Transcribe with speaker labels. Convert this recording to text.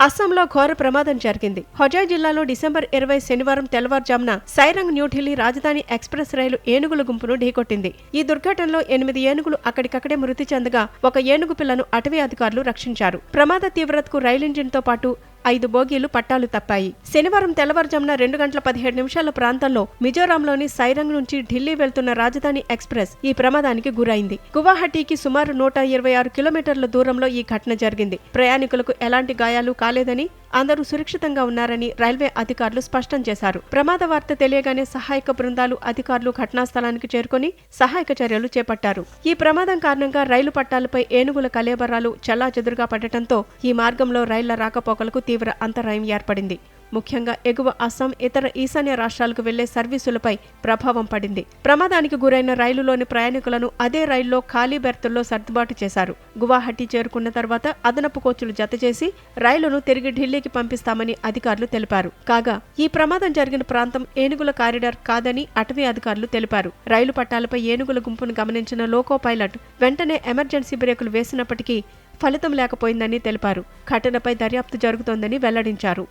Speaker 1: అస్సాంలో ఘోర ప్రమాదం జరిగింది. హొజాయ్ జిల్లాలో డిసెంబర్ 20 శనివారం తెల్లవారుజామున సైరంగ్ న్యూఢిల్లీ రాజధాని ఎక్స్ప్రెస్ రైలు ఏనుగుల గుంపును ఢీకొట్టింది. ఈ దుర్ఘటనలో 8 ఏనుగులు అక్కడికక్కడే మృతి చెందగా ఒక ఏనుగు పిల్లను అటవీ అధికారులు రక్షించారు. ప్రమాద తీవ్రతకు రైలు ఇంజిన్తో పాటు 5 బోగీలు పట్టాలు తప్పాయి. శనివారం తెల్లవారుజామున 2:17 ప్రాంతంలో మిజోరాంలోని సైరంగ్ నుంచి ఢిల్లీ వెళ్తున్న రాజధాని ఎక్స్ప్రెస్ ఈ ప్రమాదానికి గురైంది. గువాహటీకి సుమారు 126 కిలోమీటర్ల దూరంలో ఈ ఘటన జరిగింది. ప్రయాణికులకు ఎలాంటి గాయాలు కాలేదని, అందరూ సురక్షితంగా ఉన్నారని రైల్వే అధికారులు స్పష్టం చేశారు. ప్రమాద వార్త తెలియగానే సహాయక బృందాలు, అధికారులు ఘటనా స్థలానికి చేరుకుని సహాయక చర్యలు చేపట్టారు. ఈ ప్రమాదం కారణంగా రైలు పట్టాలపై ఏనుగుల కళేబరాలు చెల్లాచెదురుగా పడటంతో ఈ మార్గంలో రైళ్ల రాకపోకలకు తీవ్ర అంతరాయం ఏర్పడింది. ముఖ్యంగా ఎగువ అస్సాం, ఇతర ఈశాన్య రాష్ట్రాలకు వెళ్లే సర్వీసులపై ప్రభావం పడింది. ప్రమాదానికి గురైన రైలులోని ప్రయాణికులను అదే రైల్లో ఖాళీ బెర్తుల్లో సర్దుబాటు చేశారు. గువాహటి చేరుకున్న తర్వాత అదనపు కోచ్లు జతచేసి రైలును తిరిగి ఢిల్లీకి పంపిస్తామని అధికారులు తెలిపారు. కాగా ఈ ప్రమాదం జరిగిన ప్రాంతం ఏనుగుల కారిడార్ కాదని అటవీ అధికారులు తెలిపారు. రైలు పట్టాలపై ఏనుగుల గుంపును గమనించిన లోకో పైలట్ వెంటనే ఎమర్జెన్సీ బ్రేకులు వేసినప్పటికీ ఫలితం లేకపోయిందని తెలిపారు. ఘటనపై దర్యాప్తు జరుగుతోందని వెల్లడించారు.